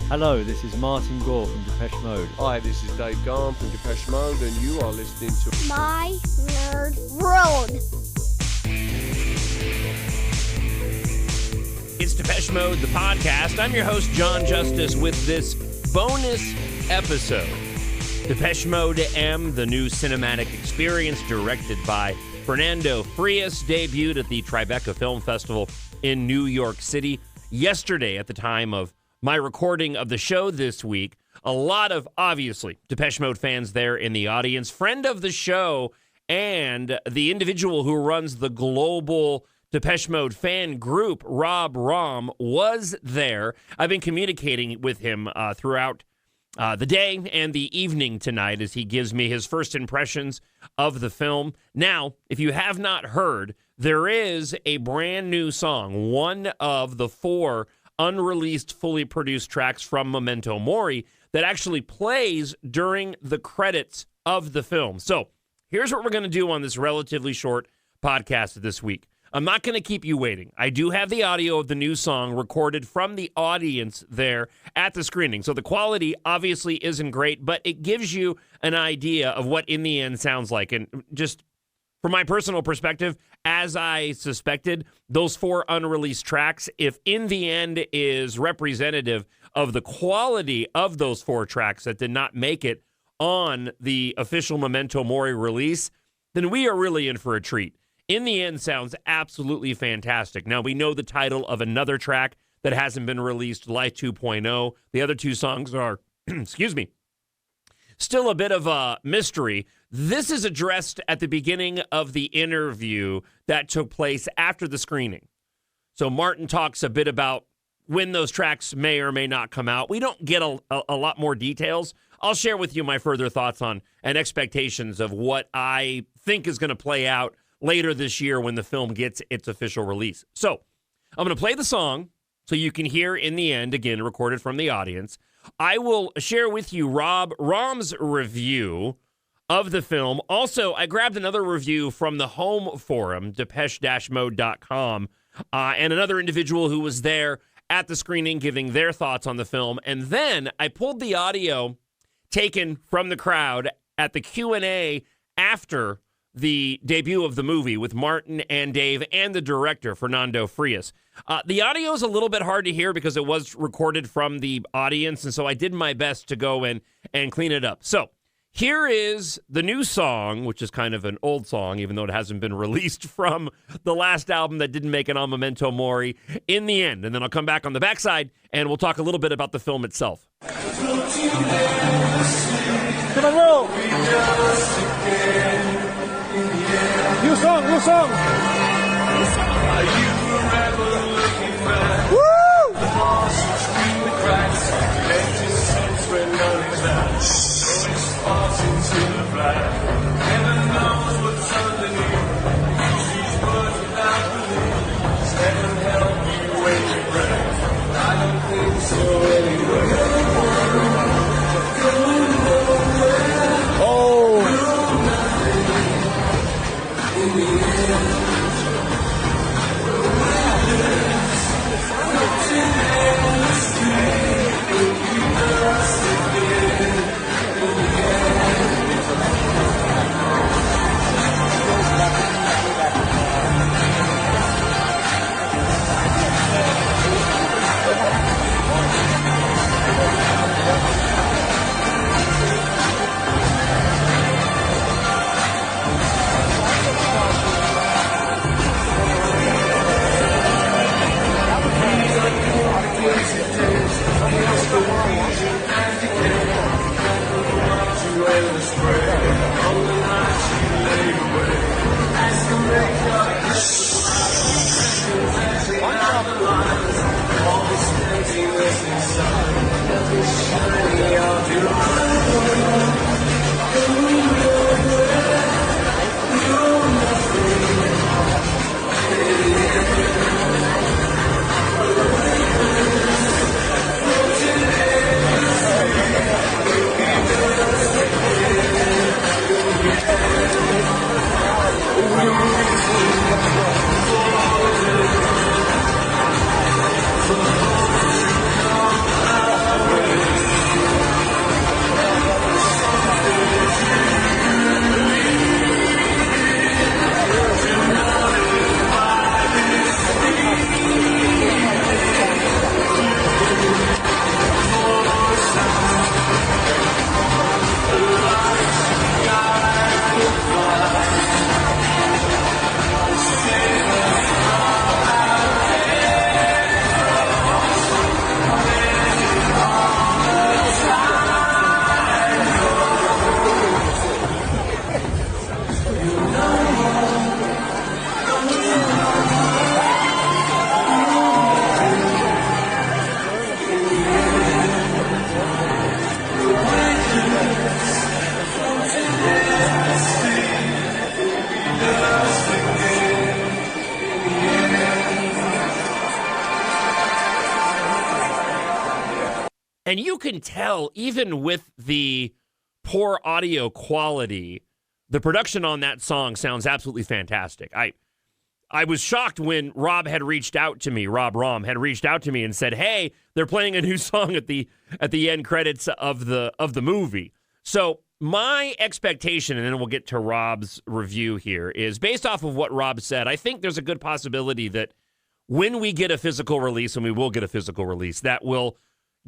Hello, this is Martin Gore from Depeche Mode. Hi, this is Dave Gahan from Depeche Mode, and you are listening to My Nerd World. It's Depeche Mode, the podcast. I'm your host, Jon Justice, with this bonus episode. Depeche Mode M, the new cinematic experience directed by Fernando Frias, debuted at the Tribeca Film Festival in New York City yesterday at the time of my recording of the show this week. A lot of, obviously, Depeche Mode fans there in the audience. Friend of the show and the individual who runs the global Depeche Mode fan group, Rob Rom, was there. I've been communicating with him throughout the day and the evening tonight as he gives me his first impressions of the film. Now, if you have not heard, there is a brand new song, one of the 4 unreleased, fully produced tracks from Memento Mori that actually plays during the credits of the film. So here's what we're going to do on this relatively short podcast this week. I'm not going to keep you waiting. I do have the audio of the new song recorded from the audience there at the screening. So the quality obviously isn't great, but it gives you an idea of what In the End sounds like. And just from my personal perspective, as I suspected, those 4 unreleased tracks, if In the End is representative of the quality of those 4 tracks that did not make it on the official Memento Mori release, then we are really in for a treat. In the End sounds absolutely fantastic. Now, we know the title of another track that hasn't been released, Life 2.0. The other 2 songs are, excuse me, still a bit of a mystery. This is addressed at the beginning of the interview that took place after the screening. So Martin talks a bit about when those tracks may or may not come out. We don't get a lot more details. I'll share with you my further thoughts on and expectations of what I think is going to play out later this year when the film gets its official release. So I'm going to play the song so you can hear In the End, again, recorded from the audience. I will share with you Rob Rom's review of the film. Also, I grabbed another review from the home forum, depeche-mode.com, and another individual who was there at the screening giving their thoughts on the film. And then I pulled the audio taken from the crowd at the Q&A after the debut of the movie with Martin and Dave and the director, Fernando Frias. The audio is a little bit hard to hear because it was recorded from the audience, and so I did my best to go in and clean it up. So here is the new song, which is kind of an old song, even though it hasn't been released, from the last album that didn't make it on Memento Mori, In the End. And then I'll come back on the backside, and we'll talk a little bit about the film itself. Come on, roll! New song, new song! Are you forever looking back? Woo! The lost between the cracks, empty sense where none is at. Throwing sparks into the black. Heaven knows what's underneath. Use these words without belief. Heaven help you when you break. I don't think so anyway. And you can tell, even with the poor audio quality, the production on that song sounds absolutely fantastic. I was shocked when Rob had reached out to me, Rob Rom had reached out to me and said, hey, they're playing a new song at the end credits of the movie. So my expectation, and then we'll get to Rob's review here, is based off of what Rob said, I think there's a good possibility that when we get a physical release, and we will get a physical release, that will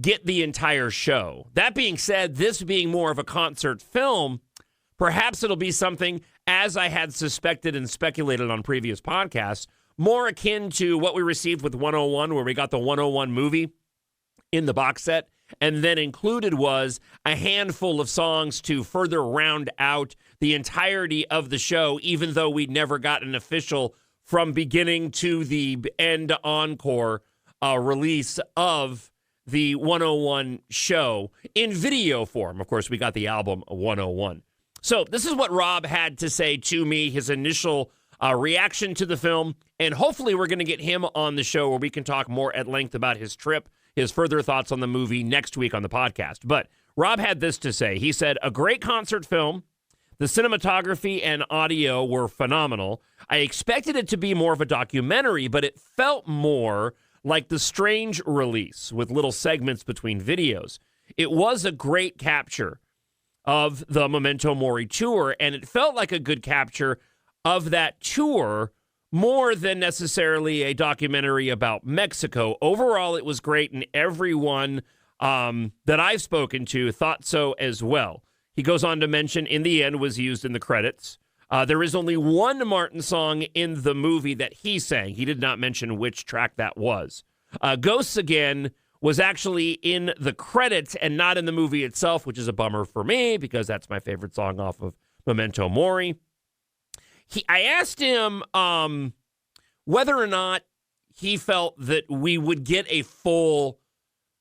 get the entire show. That being said, this being more of a concert film, perhaps it'll be something, as I had suspected and speculated on previous podcasts, more akin to what we received with 101, where we got the 101 movie in the box set, and then included was a handful of songs to further round out the entirety of the show, even though we'd never got an official from beginning to the end encore release of the 101 show in video form. Of course, we got the album 101. So this is what Rob had to say to me, his initial reaction to the film, and hopefully we're going to get him on the show where we can talk more at length about his trip, his further thoughts on the movie next week on the podcast. But Rob had this to say. He said, a great concert film. The cinematography and audio were phenomenal. I expected it to be more of a documentary, but it felt more like The Strange release with little segments between videos. It was a great capture of the Memento Mori tour, and it felt like a good capture of that tour more than necessarily a documentary about Mexico. Overall, it was great, and everyone that I've spoken to thought so as well. He goes on to mention, in the end, was used in the credits. There is only one Martin song in the movie that he sang. He did not mention which track that was. Ghosts Again was actually in the credits and not in the movie itself, which is a bummer for me because that's my favorite song off of Memento Mori. I asked him whether or not he felt that we would get a full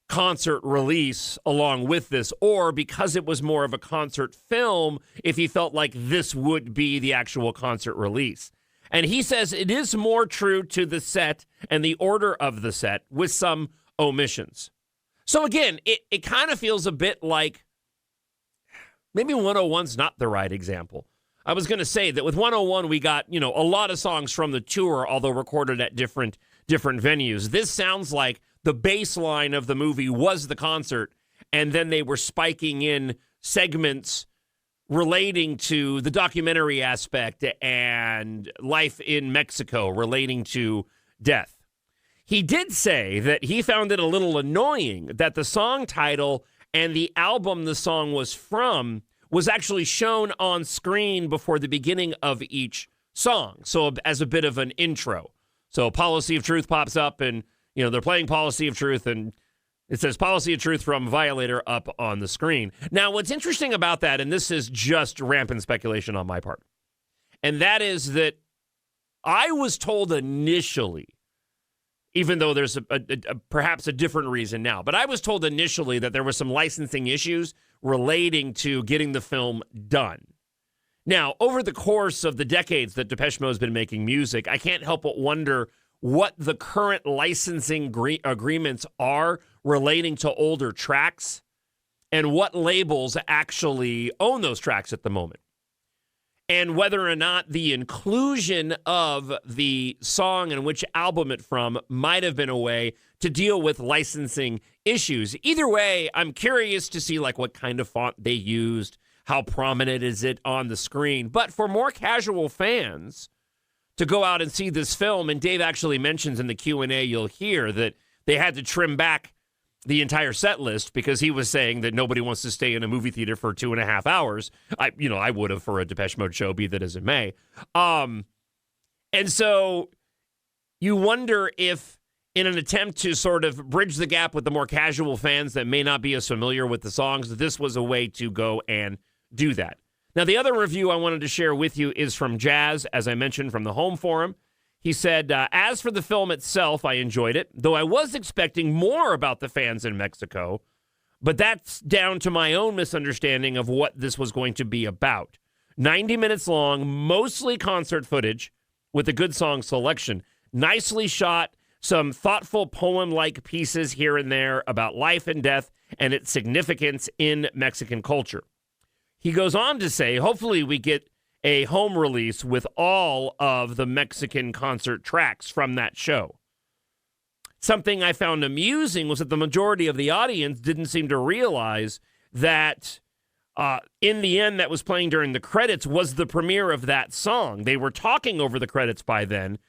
concert release along with this, or because it was more of a concert film, if he felt like this would be the actual concert release. And he says it is more true to the set and the order of the set with some omissions. So again, it kind of feels a bit like maybe 101's not the right example. I was going to say that with 101, we got, a lot of songs from the tour, although recorded at different venues. This sounds like the baseline of the movie was the concert, and then they were spiking in segments relating to the documentary aspect and life in Mexico, relating to death. He did say that he found it a little annoying that the song title and the album the song was from was actually shown on screen before the beginning of each song, so as a bit of an intro. So Policy of Truth pops up, and they're playing Policy of Truth, and it says Policy of Truth from Violator up on the screen. Now, what's interesting about that, and this is just rampant speculation on my part, and that is that I was told initially, even though there's perhaps a different reason now, but I was told initially that there were some licensing issues relating to getting the film done. Now, over the course of the decades that Depeche Mode has been making music, I can't help but wonder what the current licensing agreements are relating to older tracks and what labels actually own those tracks at the moment. And whether or not the inclusion of the song and which album it from might have been a way to deal with licensing issues. Either way, I'm curious to see what kind of font they used, how prominent is it on the screen. But for more casual fans to go out and see this film, and Dave actually mentions in the Q&A, you'll hear that they had to trim back the entire set list because he was saying that nobody wants to stay in a movie theater for 2.5 hours. I would have for a Depeche Mode show, be that as it may. And so you wonder if, in an attempt to sort of bridge the gap with the more casual fans that may not be as familiar with the songs, this was a way to go and do that. Now, the other review I wanted to share with you is from Jazz, as I mentioned, from the Home Forum. He said, as for the film itself, I enjoyed it, though I was expecting more about the fans in Mexico, but that's down to my own misunderstanding of what this was going to be about. 90 minutes long, mostly concert footage with a good song selection. Nicely shot, some thoughtful poem-like pieces here and there about life and death and its significance in Mexican culture. He goes on to say, hopefully we get a home release with all of the Mexican concert tracks from that show. Something I found amusing was that the majority of the audience didn't seem to realize that In the End that was playing during the credits was the premiere of that song. They were talking over the credits by then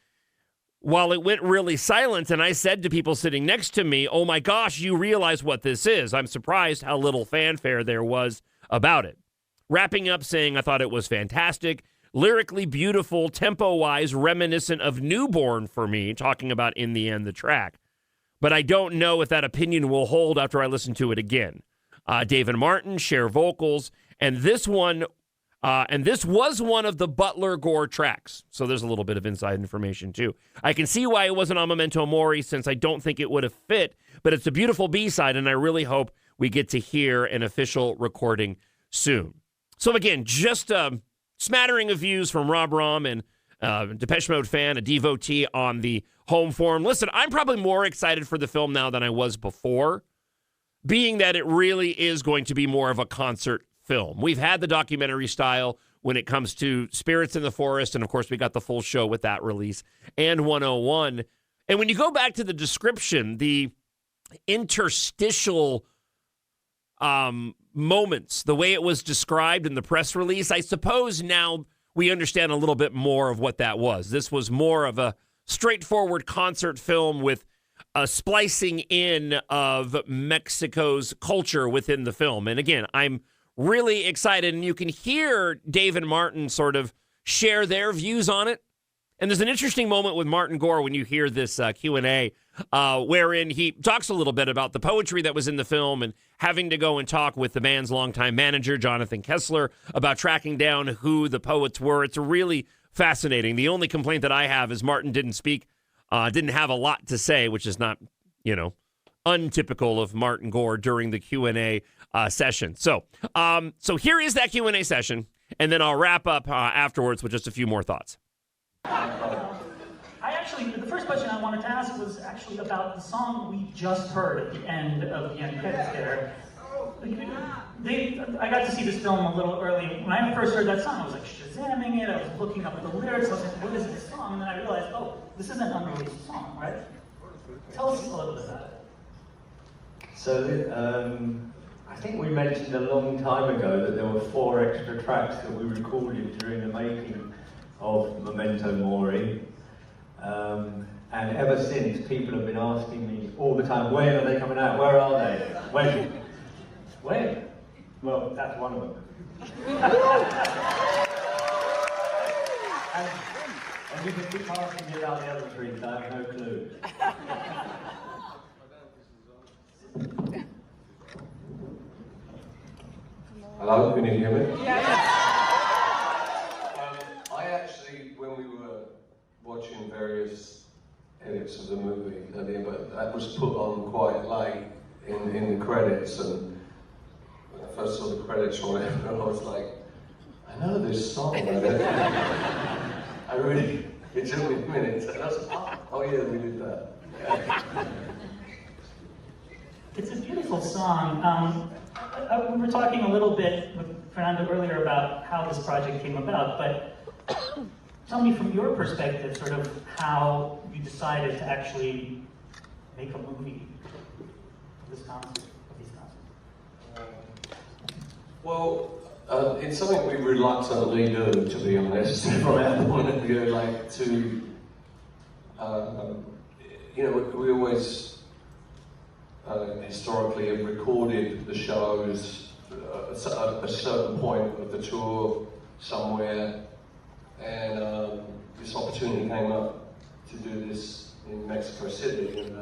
while it went really silent, and I said to people sitting next to me, oh my gosh, you realize what this is. I'm surprised how little fanfare there was about it. Wrapping up saying I thought it was fantastic, lyrically beautiful, tempo-wise reminiscent of Newborn for me, talking about In the End, the track. But I don't know if that opinion will hold after I listen to it again. Dave and Martin share vocals, and this was one of the Butler Gore tracks. So there's a little bit of inside information too. I can see why it wasn't on Memento Mori, since I don't think it would have fit, but it's a beautiful B-side, and I really hope we get to hear an official recording soon. So again, just a smattering of views from Rob Rom and Depeche Mode fan, a devotee on the home forum. Listen, I'm probably more excited for the film now than I was before, being that it really is going to be more of a concert film. We've had the documentary style when it comes to Spirits in the Forest, and of course we got the full show with that release, and 101. And when you go back to the description, the interstitial moments, the way it was described in the press release, I suppose now we understand a little bit more of what that was. This was more of a straightforward concert film with a splicing in of Mexico's culture within the film. And again, I'm really excited, and you can hear Dave and Martin sort of share their views on it. And there's an interesting moment with Martin Gore when you hear this Q&A wherein he talks a little bit about the poetry that was in the film and having to go and talk with the band's longtime manager, Jonathan Kessler, about tracking down who the poets were. It's really fascinating. The only complaint that I have is Martin didn't have a lot to say, which is not, untypical of Martin Gore during the Q&A session. So here is that Q&A session, and then I'll wrap up afterwards with just a few more thoughts. The first question I wanted to ask was actually about the song we just heard at the end of the end credits there. I got to see this film a little early. When I first heard that song, I was like Shazamming it, I was looking up the lyrics, I was like, what is this song? And then I realized, oh, this is an unreleased song, right? Tell us a little bit about it. So, I think we mentioned a long time ago that there were 4 extra tracks that we recorded during the making of Memento Mori. And ever since, people have been asking me all the time, when are they coming out? Where are they? When? Well, that's one of them. and you can keep asking me about the other 3, because I have no clue. Hello, can you hear me? Yeah. I actually, when we were watching various edits of the movie, that was put on quite late in the credits, and when I first saw the credits or whatever, I was like, I know this song. It took me a minute. And I was like, oh yeah, we did that. Yeah. It's a beautiful song. We were talking a little bit with Fernando earlier about how this project came about, but tell me from your perspective sort of how you decided to actually make a movie of these concerts. Well, it's something we reluctantly do, to be honest, from our point of view, we always historically have recorded the shows at a certain point of the tour somewhere, and this opportunity came up to do this in Mexico City, and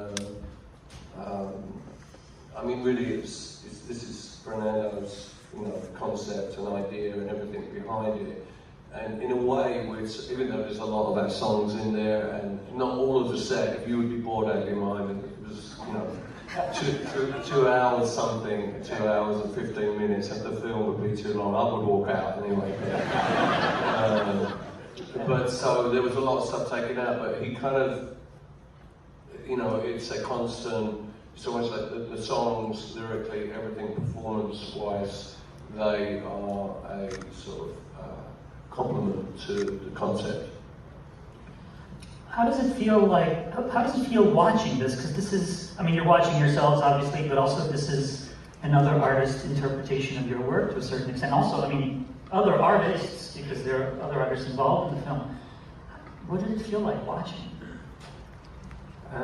really this is Fernando's concept and idea and everything behind it. And in a way, even though there's a lot of our songs in there, and not all of the set, if you would be bored out of your mind, and it was, 2 hours something, 2 hours and 15 minutes, and the film would be too long, I would walk out anyway. But so there was a lot of stuff taken out, but he kind of, you know, it's a constant, it's almost like the songs, lyrically, everything performance-wise, they are a sort of complement to the concept. How does it feel like, how does it feel watching this? Because this is, I mean, you're watching yourselves, obviously, but also this is another artist's interpretation of your work to a certain extent. Also, I mean, other artists, because there are other artists involved in the film. What did it feel like watching? I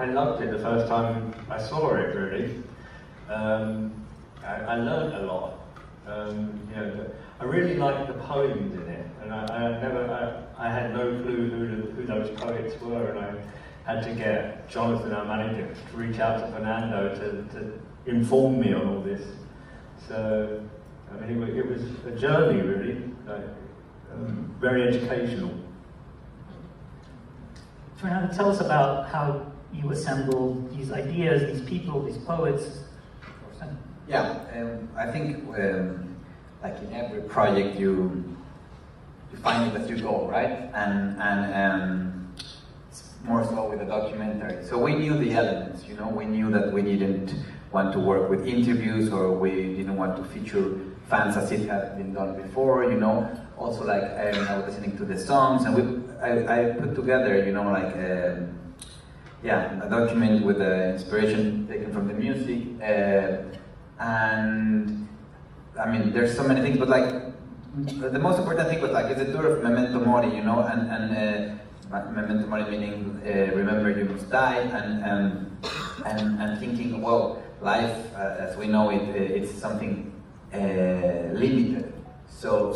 loved it the first time I saw it, really. I learned a lot. You know, I really liked the poems in it, and I had no clue who those poets were, and I had to get Jonathan, our manager, to reach out to Fernando to inform me on all this. So, I mean, it was a journey, really, very educational. Fernando, tell us about how you assembled these ideas, these people, these poets. Yeah, I think like in every project you find it as you go, right? And it's more so with a documentary. So we knew the elements, you know, we knew that we didn't want to work with interviews, or we didn't want to feature fans as it had been done before, you know. Also, like, I was listening to the songs, and I put together, you know, like, a document with the inspiration taken from the music, and I mean, there's so many things, but like, the most important thing was like, it's a tour of Memento Mori, you know, and Memento Mori meaning remember you must die, and thinking, well, life as we know it, it's something limited. So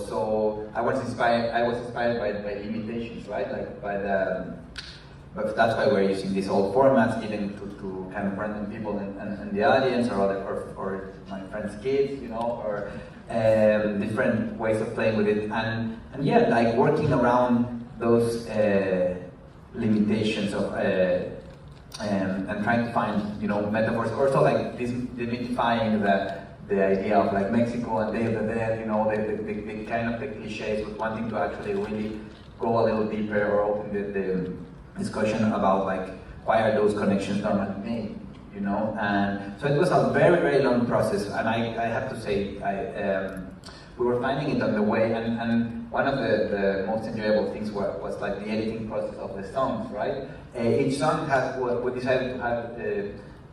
I was inspired by limitations, right? Like by the, but that's why we're using these old formats, even to kind of random people in the audience, or my friends' kids, you know, or different ways of playing with it, and yeah, like working around those limitations of and trying to find, you know, metaphors, also like demystifying the idea of like Mexico and Day of the Dead, you know, the kind of the cliches, but wanting to actually really go a little deeper, or open the discussion about like why are those connections normally made, you know. And so it was a very, very long process, and I have to say, we were finding it on the way, and one of the most enjoyable things was like the editing process of the songs, right? Each song we decided to have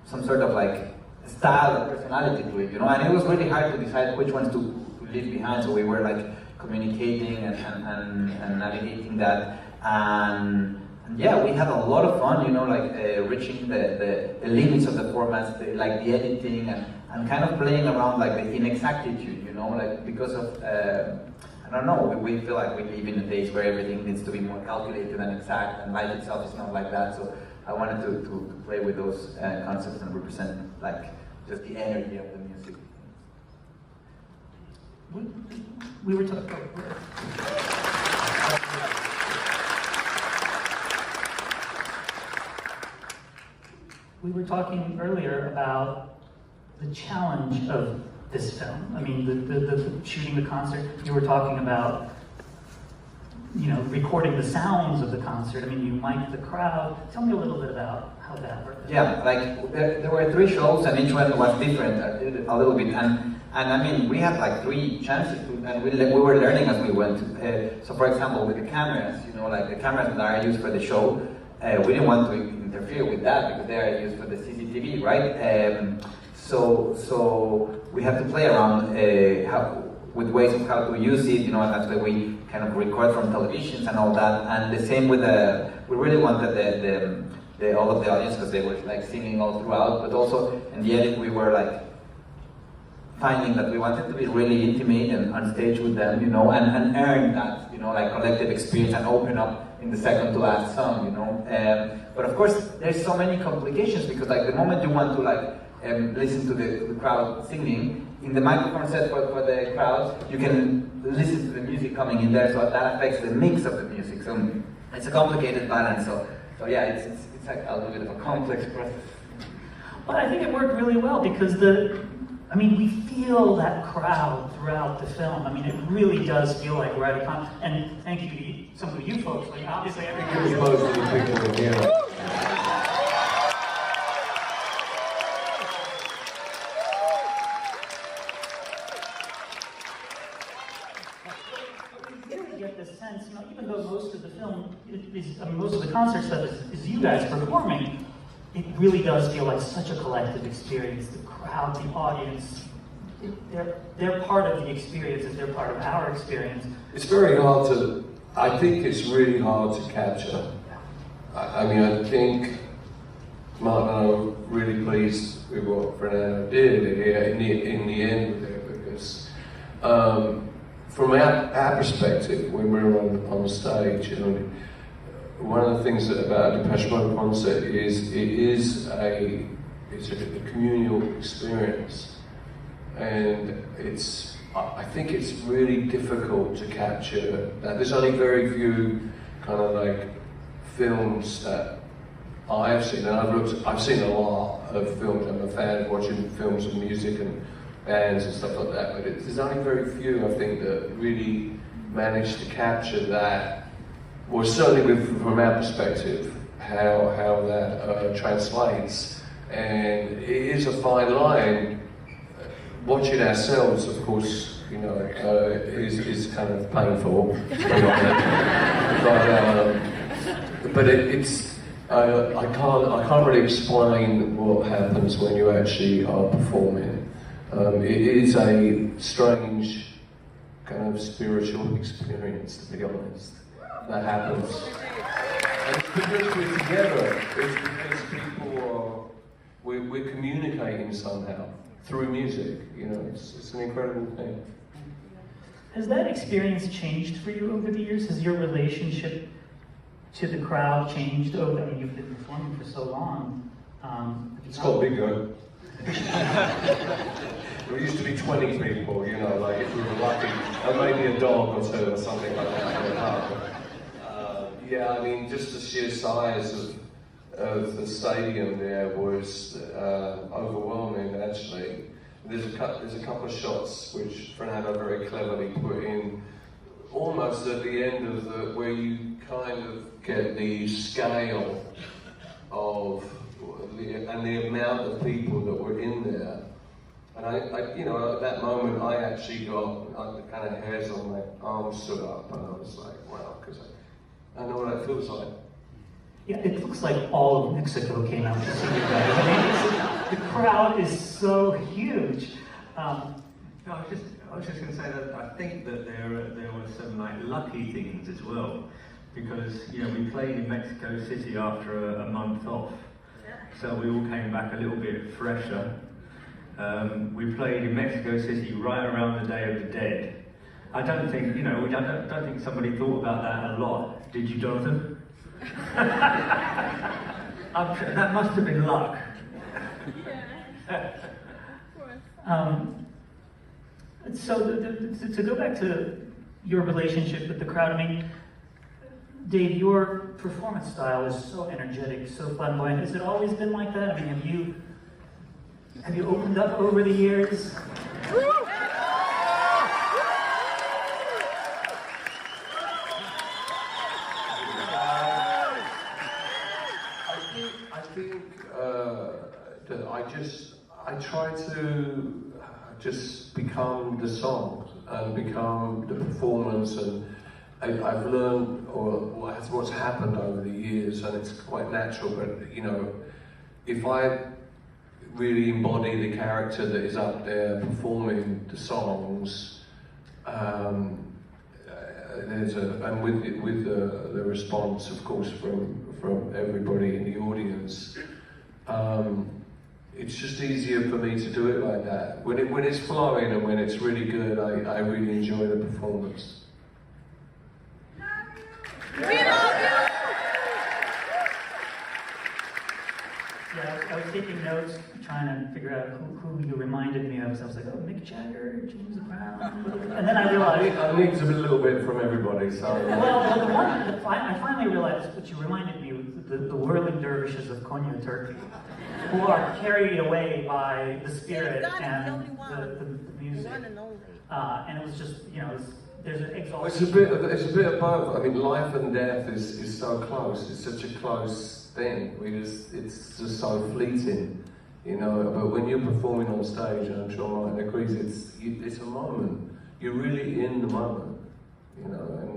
some sort of like style or personality to it, you know, and it was really hard to decide which ones to leave behind, so we were like communicating and navigating that, and yeah, we had a lot of fun, you know, like reaching the limits of the formats, like the editing, and kind of playing around like the inexactitude, you know, like because of, I don't know, we feel like we live in a days where everything needs to be more calculated and exact, and life itself is not like that, so I wanted to play with those concepts and represent like just the energy of the music. We were talking. We were talking earlier about the challenge of this film. I mean, the shooting the concert. You were talking about, you know, recording the sounds of the concert. I mean, you mic'd the crowd. Tell me a little bit about how that worked. Yeah, like there were 3 shows, and each one was different a little bit. And I mean, we had like 3 chances, and we were learning as we went. So, for example, with the cameras, you know, like the cameras that are used for the show, we didn't want to interfere with that because they are used for the CCTV, right? So we had to play around with ways of how to use it, you know, and that's why we kind of record from televisions and all that. And the same with we really wanted all of the audience, because they were like singing all throughout, but also in the edit we were like finding that we wanted to be really intimate and on stage with them, you know, and earn that, you know, like collective experience, and open up in the second to last song, you know. But of course, there's so many complications, because like the moment you want to like listen to the crowd singing, in the microphone set for the crowd, you can listen to the music coming in there, so that affects the mix of the music. So it's a complicated balance. So yeah, it's like a little bit of a complex process. But I think it worked really well, because the I mean, we feel that crowd throughout the film. I mean, it really does feel like we're at a con. And thank you to some of you folks. Like, obviously, everybody. Most of the people in here. Get the sense, you know, even though most of the film is, most of the concert stuff is you guys performing, it really does feel like such a collective experience. The crowd, the audience, they're part of the experience, and they're part of our experience. It's very hard to, I think it's really hard to capture. I mean, I think Martin and I were really pleased with what Fernando did here in the end with it, because from our perspective, when we're on stage, you know, one of the things about a Depeche Mode concert is it's a communal experience, and I think it's really difficult to capture that. There's only very few kind of like films that I've seen, and I've seen a lot of films. I'm a fan of watching films of music and bands and stuff like that, but there's only very few, I think, that really manage to capture that, well, certainly from our perspective, how that translates. And it is a fine line. Watching ourselves, of course, you know, is kind of painful. But it's I can't really explain what happens when you actually are performing. It is a strange kind of spiritual experience, to be honest, that happens. And it's because we're together. It's because we're communicating somehow through music. You know, it's an incredible thing. Has that experience changed for you over the years? Has your relationship to the crowd changed over? I mean, you've been performing for so long. It's got bigger. There used to be 20 people, you know, like if we were lucky, and maybe a dog or two or something like that. Yeah, I mean, just the sheer size of the stadium there was overwhelming, actually. There's a couple of shots which Fernando very cleverly put in, almost at the end of where you kind of get the scale of the amount of people that were in there. And I you know, at that moment, I actually got the kind of hairs on my arms stood up, and I was like, wow, because I know what that feels like. Yeah, it looks like all of Mexico came out to see you guys. I mean, the crowd is so huge. No, I was just going to say that I think that there were some like lucky things as well, because you know we played in Mexico City after a month off, so we all came back a little bit fresher. We played in Mexico City right around the Day of the Dead. I don't think don't think somebody thought about that a lot. Did you, Jonathan? I'm sure that must have been luck. So to go back to your relationship with the crowd, I mean, Dave, your performance style is so energetic, so flamboyant. Has it always been like that? I mean, have you opened up over the years? I think that I try to just become the song and become the performance, and I've learned what's happened over the years, and it's quite natural. But you know, if I really embody the character that is up there performing the songs, and with the response, of course, from everybody in the audience, it's just easier for me to do it like that. When it's flowing and when it's really good, I really enjoy the performance. Yeah, I was taking notes trying to figure out who you reminded me of. So I was like, oh, Mick Jagger, James Brown. And then I realized... I nicked a little bit from everybody, so... Well, the one, I finally realized what you reminded me of, the whirling dervishes of Konya, Turkey, who are carried away by the spirit and the music. And it was just, you know, there's an exaltation. It's a bit of both. I mean, life and death is so close. It's such a close thing. It's just so fleeting, you know. But when you're performing on stage, and I'm sure Martin agrees, it's a moment. You're really in the moment, you know. And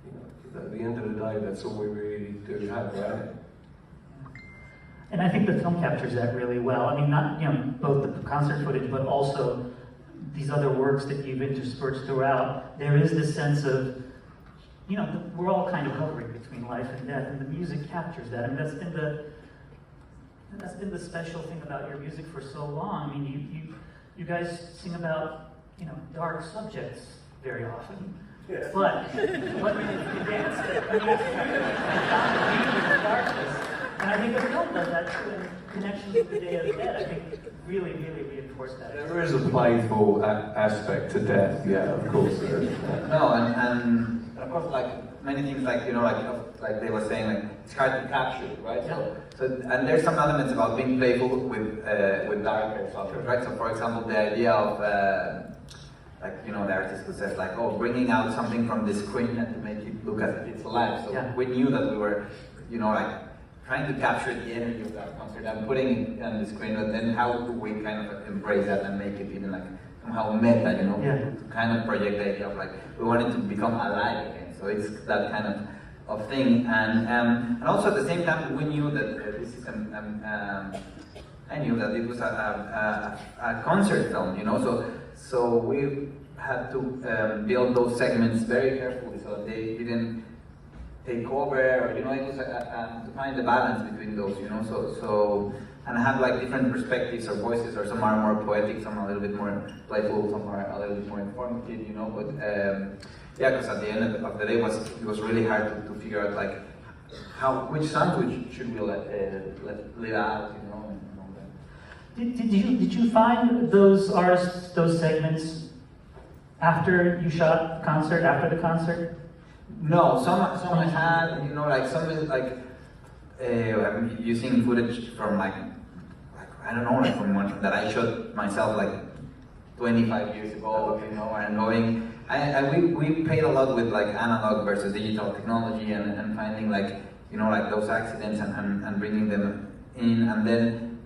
you know, at the end of the day, that's all we really do have, right? And I think the film captures that really well. I mean, not, you know, both the concert footage, but also these other works that you've interspersed throughout. There is this sense of, you know, we're all kind of hovering between life and death, and the music captures that. And that's been the special thing about your music for so long. I mean, you guys sing about, you know, dark subjects very often. Yeah. But you dance the darkness. And I think the film does that too, in connection with the Day of the Dead. I think really, really reinforced that. There is a playful aspect to death, yeah, of course there is. No, and of course, like many things, like, you know, like they were saying, like it's hard to capture, right? Yeah. So and there's some elements about being playful with darker subjects, right? So for example, the idea of like, you know, the artist who says like, oh, bringing out something from the screen and to make it look as if it's alive. So yeah. We knew that we were, you know, like trying to capture the energy of that concert and putting it on the screen, but then how do we kind of embrace that and make it even like somehow meta, you know, yeah. to kind of project the idea of like, we wanted to become alive again. So it's that kind of thing. And also at the same time, we knew that this is I knew that it was a concert film, you know, so we had to build those segments very carefully so they didn't take over, or, you know, it was to find the balance between those, you know, so and have like different perspectives or voices, or some are more poetic, some are a little bit more playful, some are a little bit more informative, you know, but yeah, because at the end of the day it was really hard to figure out like which songs should we let live out, you know, and all that. Did you find those artists, those segments, after you shot the concert, after the concert? No, some I had, you know, like some is like I'm using footage from like I don't know, like from one that I shot myself like 25 years ago, you know, and going. We played a lot with like analog versus digital technology and finding like, you know, like those accidents and bringing them in, and then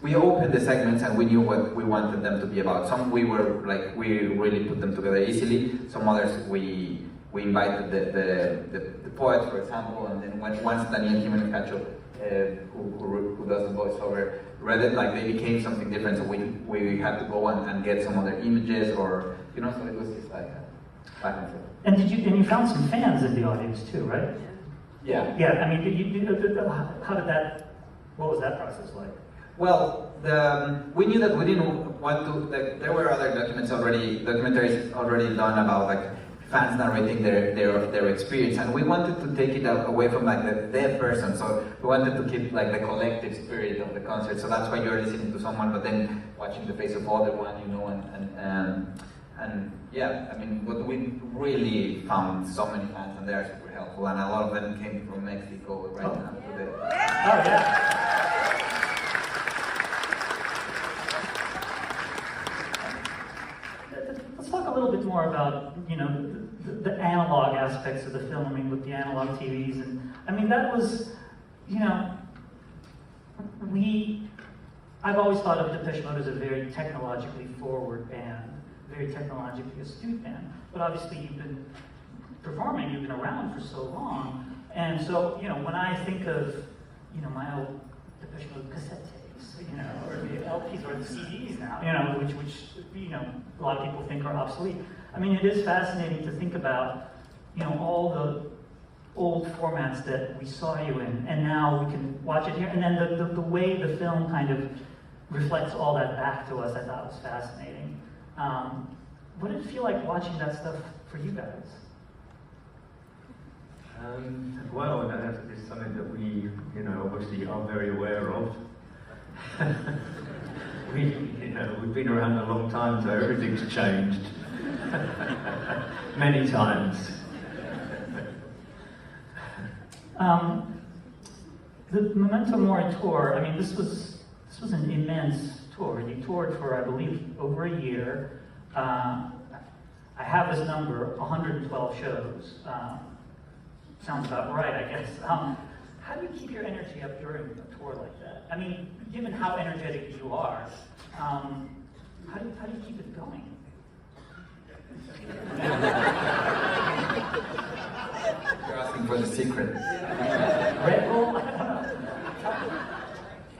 we opened the segments and we knew what we wanted them to be about. Some we really put them together easily. Some others we invited the poet, for example, and then once Daniel Jimenez Cacho, who does the voiceover, read it, like they became something different. So we had to go and get some other images, or, you know, so it was just like back and forth. And you found some fans in the audience too, right? Yeah. Yeah. I mean, how did that? What was that process like? Well, we knew that we didn't want to. Like, there were other documentaries already done about like fans narrating their experience, and we wanted to take it away from like the dead person. So we wanted to keep like the collective spirit of the concert. So that's why you're listening to someone, but then watching the face of other one, you know, and yeah, I mean, but we really found so many fans, and they are super helpful, and a lot of them came from Mexico right now today. Oh yeah. Let's talk a little bit more about, you know, the analog aspects of the film. I mean, with the analog TVs, and I mean that was, you know, I've always thought of Depeche Mode as a very technologically forward band, very technologically astute band. But obviously, you've been performing, you've been around for so long, and so, you know, when I think of, you know, my old Depeche Mode cassette tapes, you know, or the LPs or the CDs now, you know, which you know, a lot of people think are obsolete. I mean, it is fascinating to think about, you know, all the old formats that we saw you in, and now we can watch it here. And then the way the film kind of reflects all that back to us, I thought was fascinating. What did it feel like watching that stuff for you guys? Well, that is something that we, you know, obviously are very aware of. We've been around a long time, so everything's changed. Many times. The Memento Mori tour, I mean, this was an immense tour. You toured for, I believe, over a year. I have this number, 112 shows. Sounds about right, I guess. How do you keep your energy up during a tour like that? I mean, given how energetic you are, how do you keep it going? You're asking for the secret. Red Bull?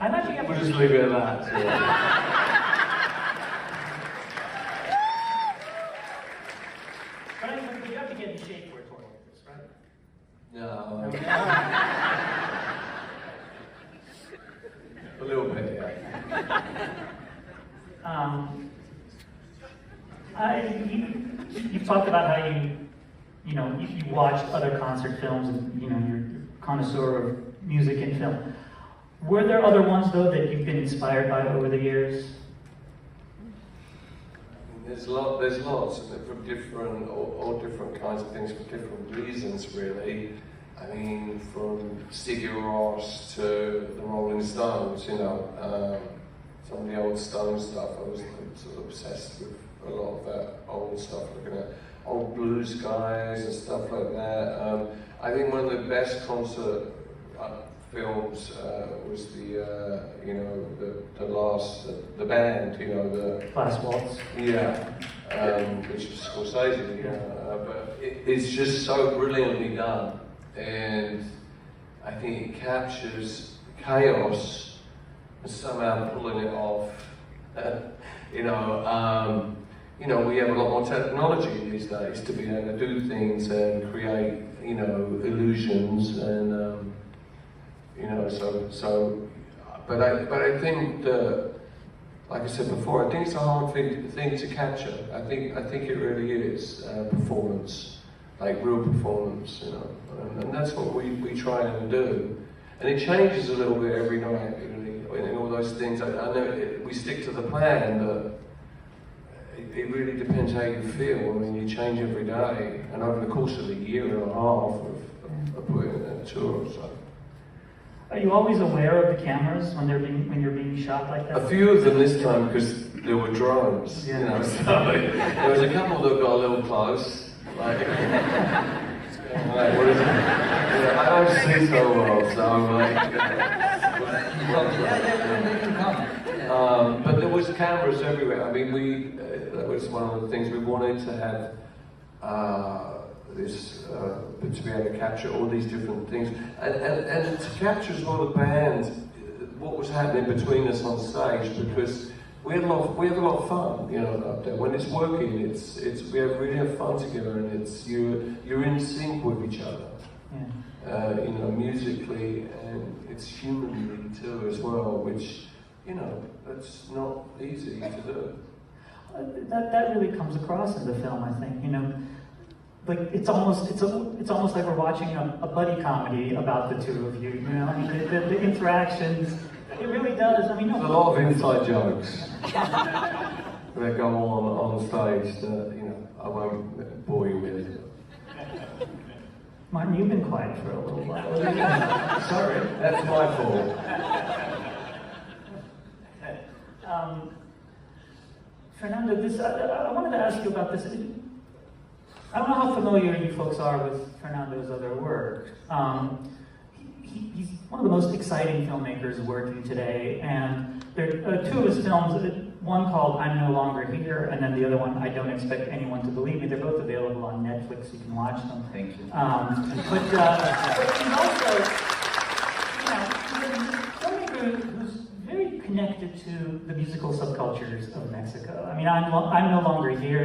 I imagine you have We'll just leave it at that. But you have to get in shape for a tour like this, right? No. A little bit, yeah. You've talked about how you watch other concert films and you're a connoisseur of music and film. Were there other ones though that you've been inspired by over the years? There's lots from different, all different kinds of things for different reasons, really. I mean, from Ziggy Ross to the Rolling Stones, some of the old Stones stuff. I was sort of obsessed with a lot of that old stuff, looking at old blues guys and stuff like that. I think one of the best concert films was the band, the Last Waltz. Yeah, which was Scorsese, but it's just so brilliantly done, and I think it captures chaos and somehow pulling it off. We have a lot more technology these days to be able to do things and create, illusions and, but I think that, like I said before, I think it's a hard thing to capture. I think it really is performance, like real performance, and that's what we try and do. And it changes a little bit every night, really, and all those things. I know we stick to the plan, but it really depends how you feel. I mean, you change every day, and over the course of a year and a half of putting a tour. So. Are you always aware of the cameras when you're being shot like that? A few of them this time because there were drones. So there was a couple that got a little close. Like, what is it? I don't see so well, so I'm like. But there was cameras everywhere. I mean, that was one of the things we wanted to have. To be able to capture all these different things, and to capture as well the band, what was happening between us on stage, because we had a lot of fun, up there. When it's working, we really have fun together, and you're in sync with each other, musically, and it's humanly too as well, which that's not easy to do. That really comes across in the film, I think. Like it's almost like we're watching a buddy comedy about the two of you. I mean, the interactions. It really does. I mean, there's a lot of inside jokes that go on stage that I won't bore you with. Martin, you've been quiet for a little while. Sorry, that's my fault. Fernando, I wanted to ask you about this. I don't know how familiar you folks are with Fernando's other work. He's one of the most exciting filmmakers working today, and there are two of his films, one called I'm No Longer Here, and then the other one, I Don't Expect Anyone to Believe Me. They're both available on Netflix, you can watch them. Thank you. But he's also, he's a filmmaker who's very connected to the musical subcultures of Mexico. I mean, I'm No Longer Here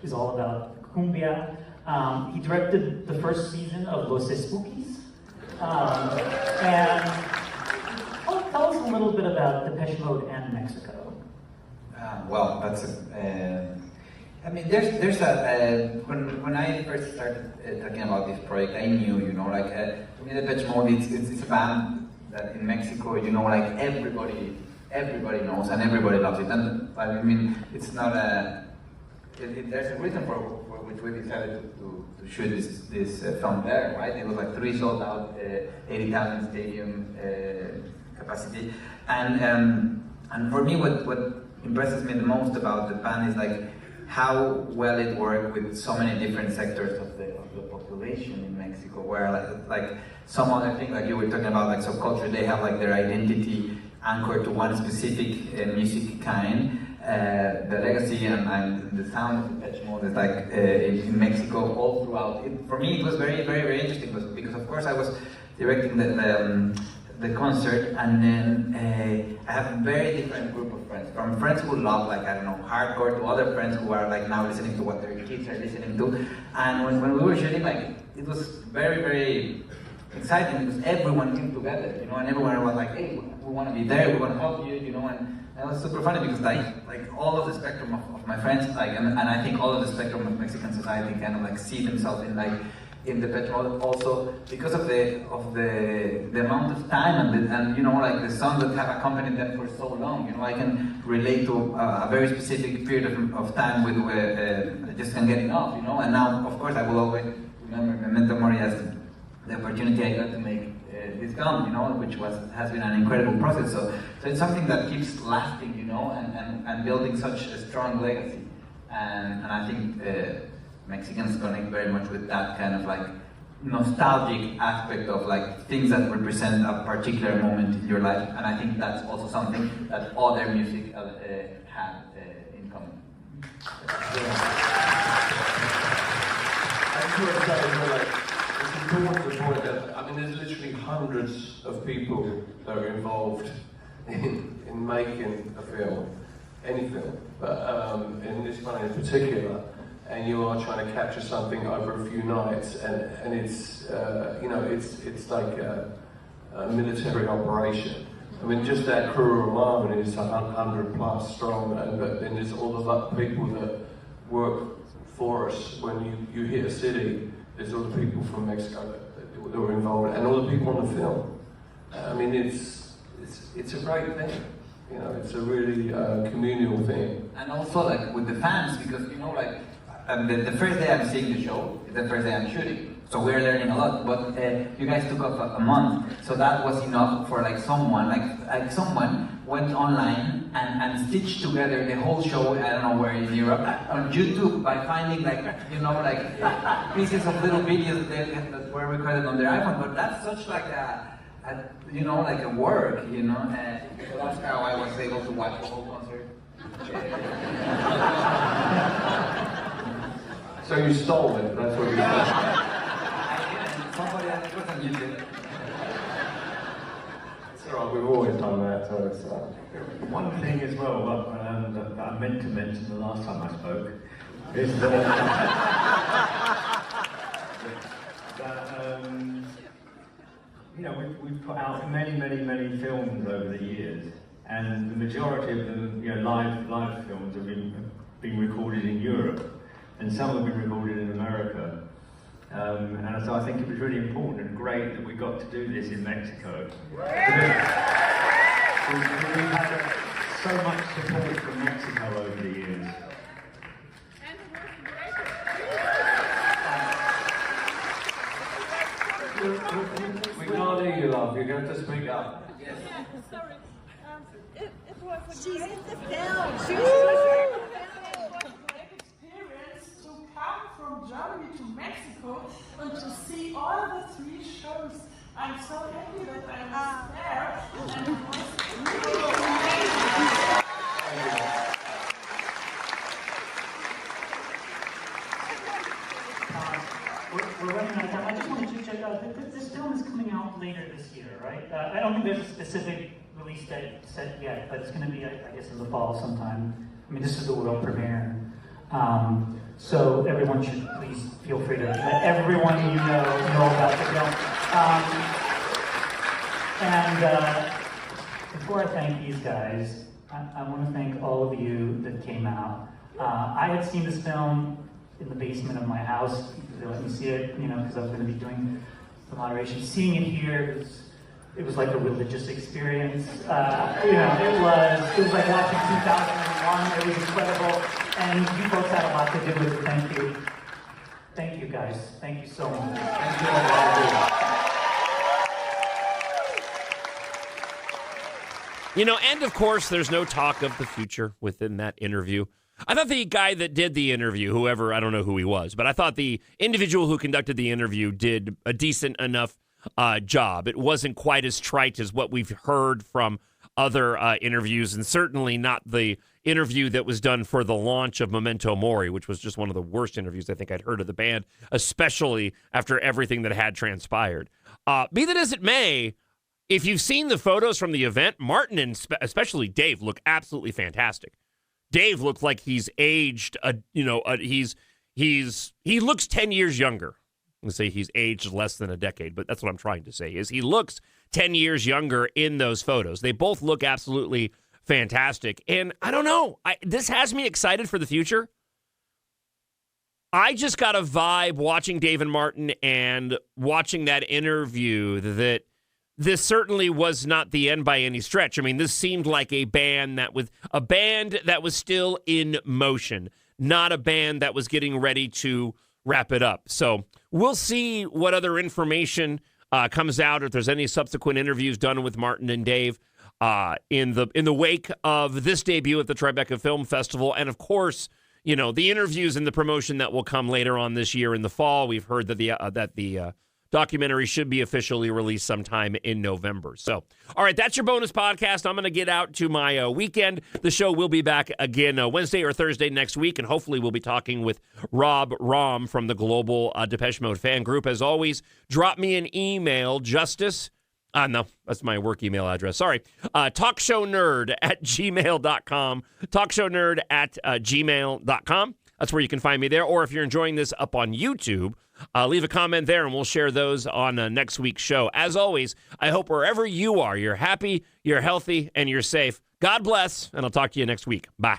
is all about cumbia. He directed the first season of Los Espookies. And tell us a little bit about Depeche Mode and Mexico. Well, that's I mean, there's when I first started talking about this project, I knew, to me, Depeche Mode, it's a band that in Mexico, like everybody everybody knows and everybody loves it. And I mean, it's not a. There's a reason for which we decided to shoot this film there, right? It was like 3 sold out, 80,000 stadium capacity, and for me, what impresses me the most about the band is like how well it worked with so many different sectors of the population in Mexico, where like some other thing, like you were talking about, like subculture, they have like their identity anchored to one specific music kind. The legacy and the sound of Depeche Mode is like in Mexico all throughout. For me, it was very, very, very interesting because of course I was directing the concert, and then I have a very different group of friends. From friends who love, like, I don't know, hardcore, to other friends who are like now listening to what their kids are listening to. And when we were shooting, like, it was very, very exciting because everyone came together, you know, and everyone was like, hey, we want to be there, we want to help you, you know, and it was super funny because like all of the spectrum of my friends, like, and I think all of the spectrum of Mexican society kind of like see themselves in Depeche Mode also because of the amount of time and you know, like the songs that have accompanied them for so long. You know, I can relate to a very specific period of time with I just can't get enough. You know, and now of course I will always remember Memento Mori as the opportunity I got to make this film, you know, which has been an incredible process. So it's something that keeps lasting, you know, and building such a strong legacy. And I think Mexicans connect very much with that kind of like nostalgic aspect of like things that represent a particular moment in your life. And I think that's also something that other music have in common. I'm sure it's important to point out, I mean, there's literally hundreds of people that are involved in making a film, any film, but in this one in particular, and you are trying to capture something over a few nights, and it's, you know, it's like a military operation. I mean, just that crew alone is 100 plus strong, but then there's all the people that work for us. When you hit a city, there's all the people from Mexico that were involved, and all the people on the film. I mean, it's a great thing. You know, it's a really communal thing. And also, like, with the fans, because, you know, like, the first day I'm seeing the show is the first day I'm shooting. So we're learning a lot, but you guys took off a month, so that was enough for like someone, like someone went online and stitched together the whole show, I don't know where in Europe, on YouTube by finding like, you know, like pieces of little videos that were recorded on their iPhone, but that's such like a you know, like a work, you know, so that's how I was able to watch the whole concert. So you stole it, that's what you said. Somebody else was on YouTube. It's alright, we've always done that, so it's One thing as well that I meant to mention the last time I spoke is that you know, we've put out many films over the years, and the majority of them, you know, live films have been recorded in Europe, and some have been recorded in America. And so I think it was really important and great that we got to do this in Mexico. We've had so much support from Mexico over the years. We can't hear you, love. You're going to speak up. Yes. Sorry. It was a great film. She was experience to come from Germany to Mexico and to see all the 3 shows. I'm so happy that I was there, and it was really amazing. We're running out of time. I just wanted to check out, this film is coming out later this year, right? I don't think there's a specific release date set yet, but it's going to be, I guess, in the fall sometime. I mean, this is the world premiere. So everyone should please feel free to let everyone you know about the film. And before I thank these guys, I want to thank all of you that came out. I had seen this film in the basement of my house. They let me see it, you know, because I was going to be doing the moderation. Seeing it here it was like a religious experience. It was like watching 2001. It was incredible, and you folks had a lot to do with it. Thank you. Thank you, guys. Thank you so much. Thank you all. And of course, there's no talk of the future within that interview. I thought the guy that did the interview, whoever, I don't know who he was, but I thought the individual who conducted the interview did a decent enough job. It wasn't quite as trite as what we've heard from other interviews, and certainly not the interview that was done for the launch of Memento Mori, which was just one of the worst interviews I think I'd heard of the band, especially after everything that had transpired. Be that as it may, if you've seen the photos from the event, Martin and especially Dave look absolutely fantastic. Dave looks like he's aged. He looks 10 years younger. I'm going to say he's aged less than a decade, but that's what I'm trying to say, is he looks 10 years younger in those photos. They both look absolutely fantastic. And I don't know, this has me excited for the future. I just got a vibe watching Dave and Martin and watching that interview that this certainly was not the end by any stretch. I mean, this seemed like a band that was still in motion, not a band that was getting ready to wrap it up. So we'll see what other information comes out, if there's any subsequent interviews done with Martin and Dave in the wake of this debut at the Tribeca Film Festival. And of course, the interviews and the promotion that will come later on this year in the fall. We've heard that the documentary should be officially released sometime in November. So, all right, that's your bonus podcast. I'm going to get out to my weekend. The show will be back again Wednesday or Thursday next week, and hopefully we'll be talking with Rob Rom from the Global Depeche Mode fan group. As always, drop me an email, Justice. No, that's my work email address. Sorry. TalkShowNerd@gmail.com. TalkShowNerd@gmail.com. That's where you can find me there. Or if you're enjoying this up on YouTube, leave a comment there, and we'll share those on next week's show. As always, I hope wherever you are, you're happy, you're healthy, and you're safe. God bless, and I'll talk to you next week. Bye.